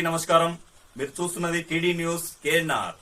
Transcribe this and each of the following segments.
అందరికీ నమస్కారం. మీరు చూస్తున్నది టీడీ న్యూస్ కేఎన్ఆర్.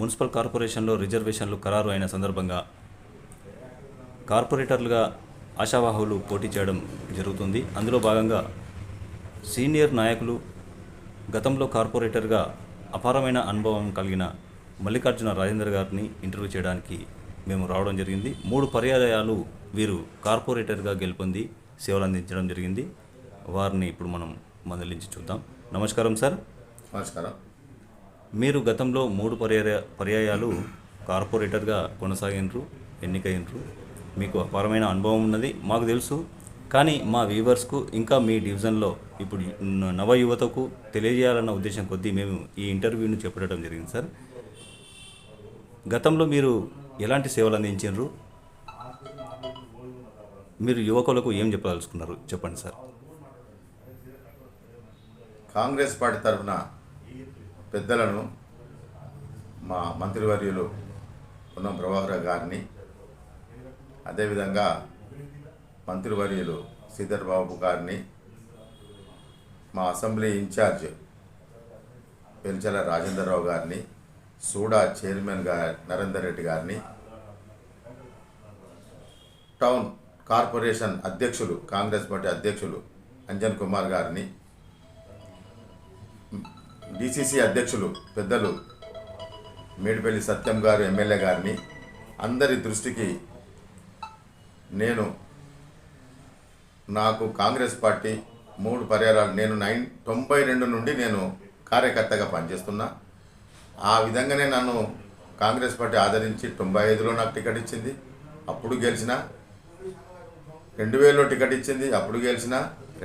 మున్సిపల్ కార్పొరేషన్లో రిజర్వేషన్లు ఖరారు అయిన సందర్భంగా కార్పొరేటర్లుగా ఆశావాహులు పోటీ చేయడం జరుగుతుంది. అందులో భాగంగా సీనియర్ నాయకులు, గతంలో కార్పొరేటర్గా అపారమైన అనుభవం కలిగిన మల్లికార్జున రాజేందర్ గారిని ఇంటర్వ్యూ చేయడానికి మేము రావడం జరిగింది. 3 పర్యాయాలు వీరు కార్పొరేటర్గా గెలుపొంది సేవలు అందించడం జరిగింది. వారిని ఇప్పుడు మనం మందలించి చూద్దాం. నమస్కారం సార్. నమస్కారం. మీరు గతంలో 3 పర్యాయాలు కార్పొరేటర్గా కొనసాగినరు, ఎన్నికైనరు. మీకు అపారమైన అనుభవం ఉన్నది, మాకు తెలుసు. కానీ మా వ్యూవర్స్కు ఇంకా మీ డివిజన్లో ఇప్పుడు నవ యువతకు తెలియజేయాలన్న ఉద్దేశం కొద్దీ మేము ఈ ఇంటర్వ్యూని చెప్పడం జరిగింది సార్. గతంలో మీరు ఎలాంటి సేవలు అందించారు, మీరు యువకులకు ఏం చెప్పదలుచుకున్నారు చెప్పండి సార్. కాంగ్రెస్ పార్టీ తరఫున పెద్దలను, మా మంత్రివర్యులు పొన్నం ప్రభాకర్ గారిని, అదేవిధంగా మంత్రివర్యులు శ్రీధర్ బాబు గారిని, మా అసెంబ్లీ ఇన్ఛార్జ్ పెల్చల రాజేంద్రరావు గారిని, సూడా చైర్మన్ నరేందర్ రెడ్డి గారిని, టౌన్ కార్పొరేషన్ అధ్యక్షులు, కాంగ్రెస్ పార్టీ అధ్యక్షులు అంజన్ కుమార్ గారిని, డిసిసి అధ్యక్షులు పెద్దలు మేడిపల్లి సత్యం గారు ఎమ్మెల్యే గారిని, అందరి దృష్టికి నాకు కాంగ్రెస్ పార్టీ 3 పర్యాయాలు, నేను 92 నుండి నేను కార్యకర్తగా పనిచేస్తున్నా. ఆ విధంగానే నన్ను కాంగ్రెస్ పార్టీ ఆదరించి 95లో నాకు టికెట్ ఇచ్చింది, అప్పుడు గెలిచిన. 2000లో టికెట్ ఇచ్చింది, అప్పుడు గెలిచిన.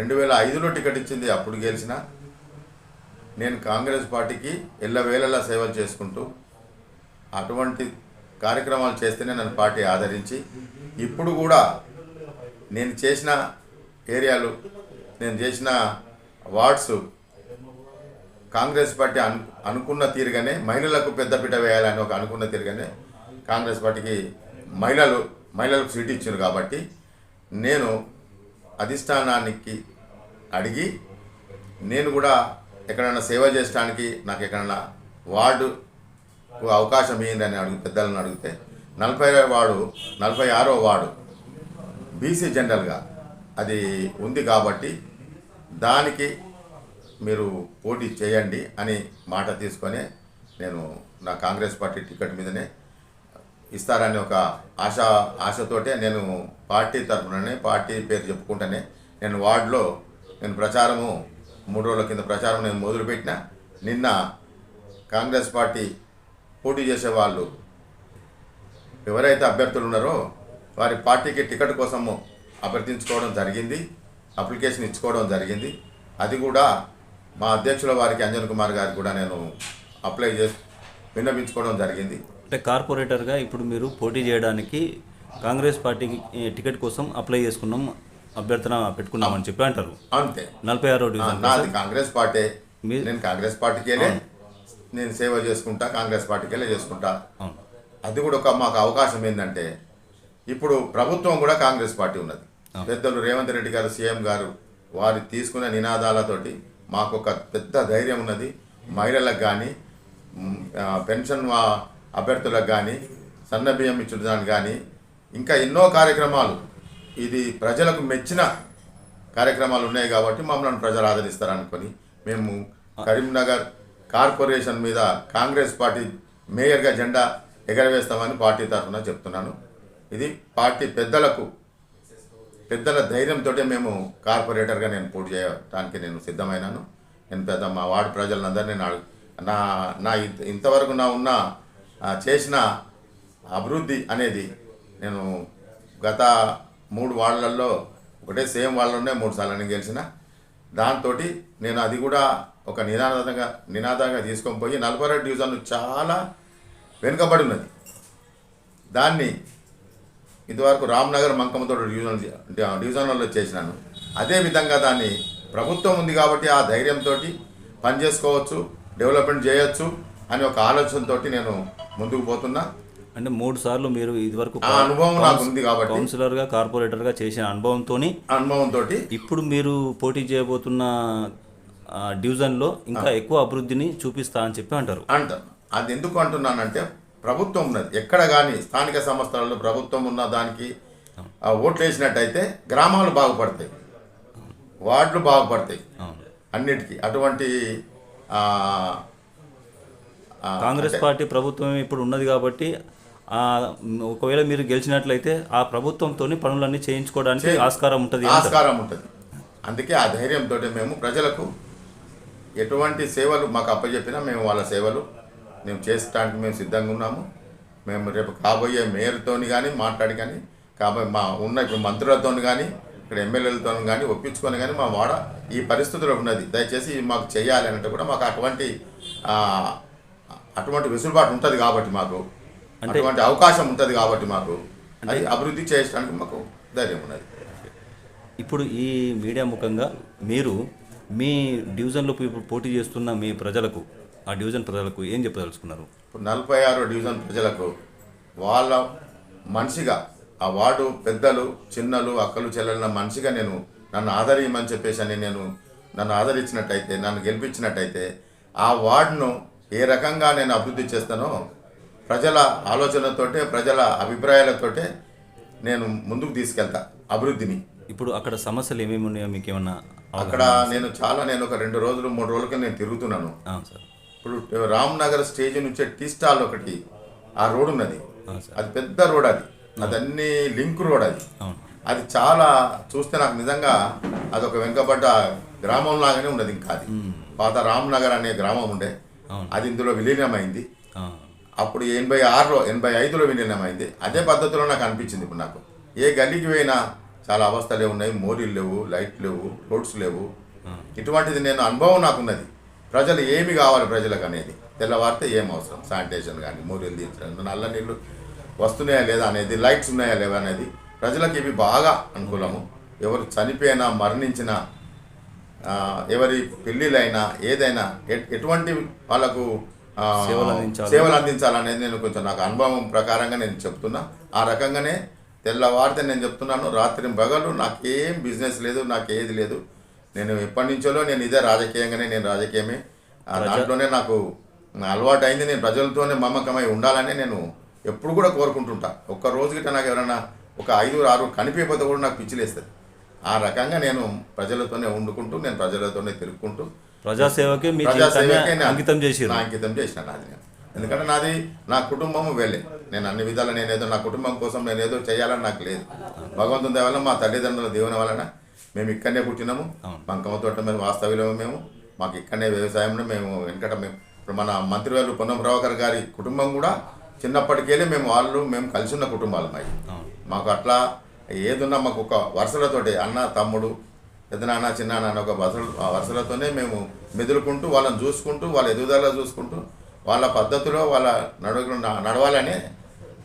2005లో టికెట్ ఇచ్చింది, అప్పుడు గెలిచిన. నేను కాంగ్రెస్ పార్టీకి ఎల్లవేళలా సేవలు చేసుకుంటూ అటువంటి కార్యక్రమాలు చేస్తేనే నన్ను పార్టీ ఆదరించి, ఇప్పుడు కూడా నేను చేసిన ఏరియాలు, నేను చేసిన వార్డ్స్ కాంగ్రెస్ పార్టీ అనుకున్న తీరుగానే మహిళలకు పెద్దపీట వేయాలని ఒక అనుకున్న తీరుగానే కాంగ్రెస్ పార్టీకి మహిళలకు సీట్ ఇచ్చారు. కాబట్టి నేను అధిష్టానానికి అడిగి నేను కూడా ఎక్కడైనా సేవ చేయడానికి నాకు ఎక్కడైనా వార్డుకు అవకాశం ఇవ్వండి అని పెద్దలను అడిగితే 46వ వార్డు బీసీ జనరల్గా అది ఉంది కాబట్టి దానికి మీరు పోటీ చేయండి అని మాట తీసుకొని నేను నా కాంగ్రెస్ పార్టీ టికెట్ మీదనే ఇస్తారని ఒక ఆశతోటే నేను పార్టీ తరఫుననే, పార్టీ పేరు చెప్పుకుంటేనే నేను వార్డులో నేను ప్రచారము 3 రోజుల కింద ప్రచారం నేను మొదలుపెట్టిన. నిన్న కాంగ్రెస్ పార్టీ పోటీ చేసేవాళ్ళు ఎవరైతే అభ్యర్థులు ఉన్నారో వారి పార్టీకి టికెట్ కోసము అభ్యర్థించుకోవడం జరిగింది, అప్లికేషన్ ఇచ్చుకోవడం జరిగింది. అది కూడా మా అధ్యక్షుల వారికి అంజన్ కుమార్ గారికి కూడా నేను అప్లై చేసి విన్నవించుకోవడం జరిగింది. అంటే కార్పొరేటర్గా ఇప్పుడు మీరు పోటీ చేయడానికి కాంగ్రెస్ పార్టీకి టికెట్ కోసం అప్లై చేసుకున్నాం, అభ్యర్థన పెట్టుకున్నామని చెప్పి అంటారు. అంతే. 46వ డివిజన్ నాది కాంగ్రెస్ పార్టీ. నేను కాంగ్రెస్ పార్టీకెళ్ళే నేను సేవ చేసుకుంటా, కాంగ్రెస్ పార్టీకెళ్ళే చేసుకుంటా. అది కూడా మాకు అవకాశం ఏంటంటే ఇప్పుడు ప్రభుత్వం కూడా కాంగ్రెస్ పార్టీ ఉన్నది. పెద్దలు రేవంత్ రెడ్డి గారు, సీఎం గారు వారు తీసుకున్న నినాదాలతోటి మాకు ఒక పెద్ద ధైర్యం ఉన్నది. మహిళలకు కానీ, పెన్షన్ అభ్యర్థులకు కానీ, సన్నబియ్యం ఇచ్చడానికి కానీ, ఇంకా ఎన్నో కార్యక్రమాలు, ఇది ప్రజలకు మెచ్చిన కార్యక్రమాలు ఉన్నాయి. కాబట్టి మమ్మల్ని ప్రజలు ఆదరిస్తారనుకొని మేము కరీంనగర్ కార్పొరేషన్ మీద కాంగ్రెస్ పార్టీ మేయర్గా జెండా ఎగరవేస్తామని పార్టీ తరఫున చెప్తున్నాను. ఇది పార్టీ పెద్దల ధైర్యంతో మేము కార్పొరేటర్గా నేను పోటీ చేయడానికి నేను సిద్ధమైనాను. నేను మా వార్డు ప్రజలందరినీ నా ఇంతవరకు చేసిన అభివృద్ధి అనేది నేను గత 3 వార్డులలో ఒకటే సేమ్ వార్డులోనే 3 సార్లు నేను గెలిచిన. దాంతో నేను అది కూడా ఒక నినాదంగా తీసుకొని పోయి 42 డివిజన్లు చాలా వెనుకబడి ఉన్నది. దాన్ని ఇదివరకు రామ్నగర్, మంకమ్మతోడు డివిజన్లలో చేసినాను. అదేవిధంగా దాన్ని ప్రభుత్వం ఉంది కాబట్టి ఆ ధైర్యంతో పనిచేసుకోవచ్చు, డెవలప్మెంట్ చేయొచ్చు అని ఒక ఆలోచనతో నేను ముందుకు పోతున్నా. అంటే 3 సార్లు మీరు ఇదివరకు అనుభవం నాకు ఉంది కాబట్టి కౌన్సిలర్గా, కార్పొరేటర్గా చేసిన అనుభవంతో ఇప్పుడు మీరు పోటీ చేయబోతున్న డివిజన్లో ఇంకా ఎక్కువ అభివృద్ధిని చూపిస్తా అని చెప్పి అంటారు. అంటాను. అది ఎందుకు అంటున్నానంటే ప్రభుత్వం ఉన్నది ఎక్కడ కానీ స్థానిక సంస్థలలో ప్రభుత్వం ఉన్న దానికి ఓట్లు వేసినట్టయితే గ్రామాలు బాగుపడతాయి, వార్డులు బాగుపడతాయి, అన్నిటికీ అటువంటి కాంగ్రెస్ పార్టీ ప్రభుత్వం ఇప్పుడు ఉన్నది కాబట్టి ఒకవేళ మీరు గెలిచినట్లయితే ఆ ప్రభుత్వంతో పనులన్నీ చేయించుకోవడానికి ఆస్కారం ఉంటుంది. అందుకే ఆ ధైర్యంతో మేము ప్రజలకు ఎటువంటి సేవలు మాకు అప్పచెప్పినా మేము వాళ్ళ సేవలు మేము చేసడానికి మేము సిద్ధంగా ఉన్నాము. మేము రేపు కాబోయే మేయర్తో కానీ మాట్లాడి కానీ కాబోయే మా ఉన్న ఇప్పుడు మంత్రులతో కానీ ఇక్కడ ఎమ్మెల్యేలతో కానీ ఒప్పించుకొని కానీ మా వాడ ఈ పరిస్థితుల్లో ఉన్నది, దయచేసి మాకు చేయాలి అంటే కూడా మాకు అటువంటి వెసులుబాటు ఉంటుంది కాబట్టి మాకు అటువంటి అవకాశం ఉంటుంది కాబట్టి మాకు అది అభివృద్ధి చేయడానికి మాకు ధైర్యం ఉన్నది. ఇప్పుడు ఈ మీడియా ముఖంగా మీరు మీ డివిజన్లో ఇప్పుడు పోటీ చేస్తున్న మీ ప్రజలకు, ఆ డివిజన్ ప్రజలకు ఏం చెప్పదలుచుకున్నారు? ఇప్పుడు 46 డివిజన్ ప్రజలకు వాళ్ళ మనిషిగా ఆ వార్డు పెద్దలు చిన్నలు అక్కలు చెల్లెళ్ళ మనిషిగా నన్ను ఆదరించమని చెప్పేసి నన్ను ఆదరించినట్టయితే, నన్ను గెలిపించినట్టయితే ఆ వార్డును ఏ రకంగా నేను అభివృద్ధి చేస్తానో ప్రజల ఆలోచనతోటే ప్రజల అభిప్రాయాలతోటే నేను ముందుకు తీసుకెళ్తా అభివృద్ధిని. ఇప్పుడు అక్కడ సమస్యలు ఏమేమి ఉన్నాయో మీకు ఏమన్నా? అక్కడ నేను ఒక 2 రోజులు 3 రోజులకి నేను తిరుగుతున్నాను సార్. ఇప్పుడు రామ్నగర్ స్టేజ్ నుంచి టీ స్టాల్ ఒకటి ఆ రోడ్ ఉన్నది, అది పెద్ద రోడ్, అదన్నీ లింక్ రోడ్, అది చాలా చూస్తే నాకు నిజంగా అదొక వెనుకబడ్డ గ్రామం లాగానే ఉన్నది. ఇంకా అది పాత రామ్నగర్ అనే గ్రామం ఉండే, అది ఇందులో విలీనమైంది. అప్పుడు 86లో 85లో విలీనమైంది. అదే పద్ధతిలో నాకు అనిపించింది. ఇప్పుడు నాకు ఏ గల్లీకి పోయినా చాలా అవస్థలే ఉన్నాయి, మోరీలు లేవు, లైట్ లేవు, రోడ్స్ లేవు. ఇటువంటిది అనుభవం నాకున్నది. ప్రజలు ఏమి కావాలి ప్రజలకు అనేది తెల్లవారితే ఏం అవసరం, శానిటేషన్ కానీ మోరీలు తీర్చడం, నల్ల నీళ్ళు వస్తున్నాయా లేదా అనేది, లైట్స్ ఉన్నాయా లేవా అనేది ప్రజలకు ఇవి బాగా అనుకూలము. ఎవరు చనిపోయినా మరణించినా ఎవరి పెళ్ళిళ్ళైనా ఏదైనా ఎటువంటి వాళ్ళకు సేవలు అందించాలనేది కొంచెం నాకు అనుభవం ప్రకారంగా చెప్తున్నా. ఆ రకంగానే తెల్లవారితే చెప్తున్నాను, రాత్రి పగలు నాకేం బిజినెస్ లేదు, నాకేది లేదు. ఎప్పటి నుంచో ఇదే రాజకీయంగానే రాజకీయమే దాంట్లోనే నాకు అలవాటు అయింది. ప్రజలతోనే మమకమై ఉండాలని ఎప్పుడు కూడా కోరుకుంటుంటా. ఒక్క రోజు గిట్ట నాకు ఎవరైనా ఒక 5-6 కనిపించకపోతే కూడా నాకు పిచ్చిలేస్తుంది. ఆ రకంగా ప్రజలతోనే వండుకుంటూ ప్రజలతోనే తిరుగుకుంటూ ప్రజాసేవకే అంకితం చేసిన నాది. ఎందుకంటే నాది నా కుటుంబం వెళ్ళే అన్ని విధాలు నేనేదో నా కుటుంబం కోసం నేనేదో చేయాలని నాకు లేదు. భగవంతుని దయ వల్ల మా తల్లిదండ్రుల దీవెన వలన మేము ఇక్కడనే పుట్టినాము. బంకమ్మ తోట మీద వాస్తవ్యంలో మాకు ఇక్కడనే వ్యవసాయంలో వెనకట ఇప్పుడు మన మంత్రివర్యులు పొన్నం ప్రభాకర్ గారి కుటుంబం కూడా చిన్నప్పటికెళ్ళి మేము కలిసి ఉన్న కుటుంబాలు మాకు అట్లా ఏదున్నా మాకు ఒక వరుసలతోటి అన్న తమ్ముడు పెద్దనాన్న చిన్నాన్న అన్న ఒక వరుసలతోనే మేము మెదులుకుంటూ వాళ్ళని చూసుకుంటూ వాళ్ళ ఎదుగుదల చూసుకుంటూ వాళ్ళ పద్ధతిలో వాళ్ళ నడవాలని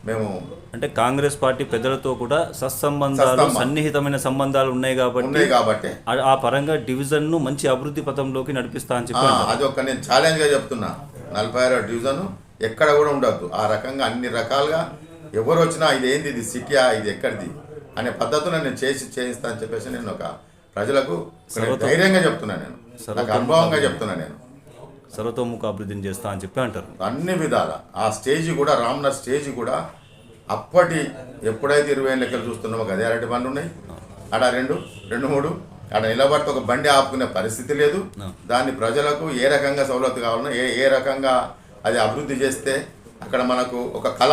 మేము. అంటే కాంగ్రెస్ పార్టీ పెద్దలతో కూడా సత్సంబంధాలు, సన్నిహితమైన సంబంధాలు ఉన్నాయి కాబట్టి ఆ పరంగా డివిజన్ను మంచి అభివృద్ధి పథంలోకి నడిపిస్తా అని చెప్పి అది ఒక నేను ఛాలెంజ్గా చెప్తున్నా. 46 డివిజన్ ఎక్కడ కూడా ఉండద్దు. ఆ రకంగా అన్ని రకాలుగా ఎవరు వచ్చినా ఇదేంది, ఇది సిటీయా, ఇది ఎక్కడిది అనే పద్ధతిలో నేను చేయిస్తా అని చెప్పేసి ఒక ప్రజలకు ధైర్యంగా చెప్తున్నా. నాకు అనుభవంగా చెప్తున్నా. సర్వతోముఖ అభివృద్ధిని చేస్తా అని చెప్పి అంటారు. అన్ని విధాల ఆ స్టేజ్ కూడా రామ్నగర్ స్టేజ్ కూడా ఎప్పుడైతే 20 లెక్కలు చూస్తున్నామో గదే అరటి బండ్లు ఉన్నాయి. ఆడ 2-3 ఆడ నిలబడితే ఒక బండి ఆపుకునే పరిస్థితి లేదు. దాన్ని ప్రజలకు ఏ రకంగా సౌలభ్యం కావాలన్నా ఏ రకంగా అది అభివృద్ధి చేస్తే అక్కడ మనకు ఒక కళ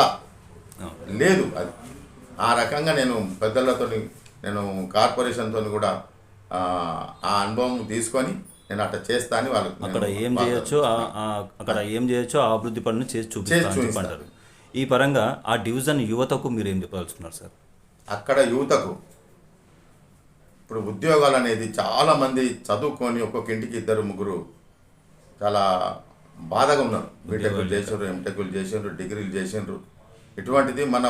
లేదు. అది ఆ రకంగా పెద్దలతో కార్పొరేషన్తో కూడా ఆ అనుభవం తీసుకొని అట్లా చేస్తా అని వాళ్ళకి అక్కడ ఏం చేయొచ్చో ఆ అభివృద్ధి పనులు చేసి చూపిస్తారు. ఈ పరంగా ఆ డివిజన్ యువతకు మీరు ఏం చెప్పదలుచుకున్నారు సార్? అక్కడ యువతకు ఇప్పుడు ఉద్యోగాలు అనేది చాలామంది చదువుకొని ఒక్కొక్క ఇంటికి 2-3 చాలా బాధగా ఉన్నారు. బీటెక్లు చేసిండ్రు, ఎంటెక్లు చేసిండ్రు, డిగ్రీలు చేసిండ్రు. ఇటువంటిది మన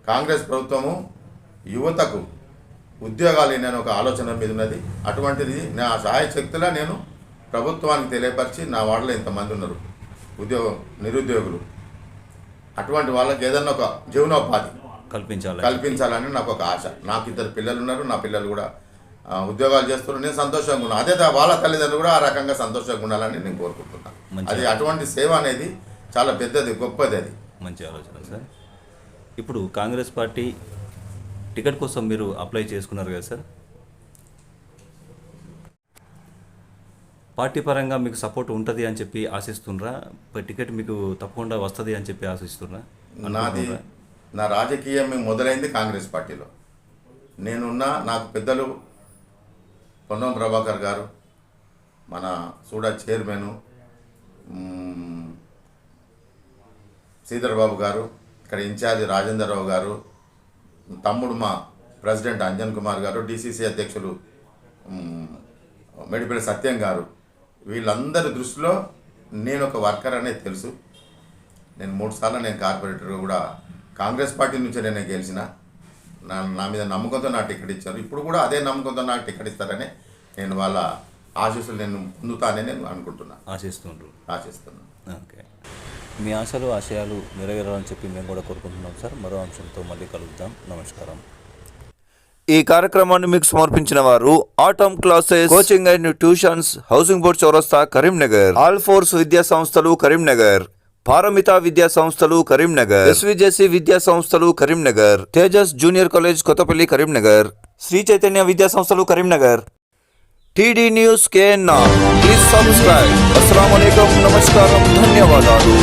కాంగ్రెస్ ప్రభుత్వము యువతకు ఉద్యోగాలు ఒక ఆలోచన మీద ఉన్నది. అటువంటిది నా సహాయ శక్తిలా ప్రభుత్వానికి తెలియపరిచి నా వాళ్ళలో ఇంతమంది ఉన్నారు నిరుద్యోగులు, అటువంటి వాళ్ళకి ఏదన్నా ఒక జీవనోపాధి కల్పించాలని నాకు ఒక ఆశ. నాకు 2 పిల్లలు ఉన్నారు. నా పిల్లలు కూడా ఉద్యోగాలు చేస్తున్నారు, నేను సంతోషంగా ఉన్నాను. అదే వాళ్ళ తల్లిదండ్రులు కూడా ఆ రకంగా సంతోషంగా ఉండాలని నేను కోరుకుంటున్నాను. అది అటువంటి సేవ అనేది చాలా పెద్దది, గొప్పది. అది మంచి ఆలోచన సార్. ఇప్పుడు కాంగ్రెస్ పార్టీ టికెట్ కోసం మీరు అప్లై చేసుకున్నారు కదా సార్, పార్టీ పరంగా మీకు సపోర్ట్ ఉంటుంది అని చెప్పి ఆశిస్తుండ్రా? టికెట్ మీకు తప్పకుండా వస్తుంది అని చెప్పి ఆశిస్తుండ్రా? నా రాజకీయం మొదలైంది కాంగ్రెస్ పార్టీలో. నాకు పెద్దలు పొన్నం ప్రభాకర్ గారు, మన సూడా చైర్మన్ శ్రీధర్ బాబు గారు, ఇక్కడ ఇన్ఛార్జి రాజేందర్ రావు గారు, తమ్ముడు మా ప్రెసిడెంట్ అంజన్ కుమార్ గారు, డిసిసి అధ్యక్షులు మెడిపల్లి సత్యం గారు, వీళ్ళందరి దృష్టిలో నేను ఒక వర్కర్ అనేది తెలుసు. నేను 3 సార్లు నేను కార్పొరేటర్గా కూడా కాంగ్రెస్ పార్టీ నుంచే నేను గెలిచిన. నా మీద నమ్మకంతో నాకు టికెట్ ఇచ్చారు. ఇప్పుడు కూడా అదే నమ్మకంతో నాకు టికెట్ ఇస్తారని నేను వాళ్ళ ఆశీస్సులు నేను పొందుతానని నేను అనుకుంటున్నాను, ఆశిస్తున్నాను. ఓకే, మీ ఆశలు ఆశయాలు నెరవేరాలని చెప్పి మేము కూడా కోరుకుంటున్నాం సార్. మరో అంశంతో మళ్ళీ కలుద్దాం. నమస్కారం. ఈ కార్యక్రమాన్ని మీకు సమర్పించిన వారు atom classes, coaching and tuitions, housing board చౌరస్తా, కరీంనగర్. ఆల్ ఫోర్స్ విద్యా సంస్థలు కరీంనగర్, పారమిత విద్యా సంస్థలు కరీంనగర్, ఎస్విజేసి విద్యా సంస్థలు కరీంనగర్, తేజస్ జూనియర్ కాలేజ్ కొత్తపల్లి కరీంనగర్, శ్రీ చైతన్య విద్యా సంస్థలు Karimnagar. TD news KNR, please subscribe. అస్సలాము అలైకుం, నమస్కారం, ధన్యవాదాలు.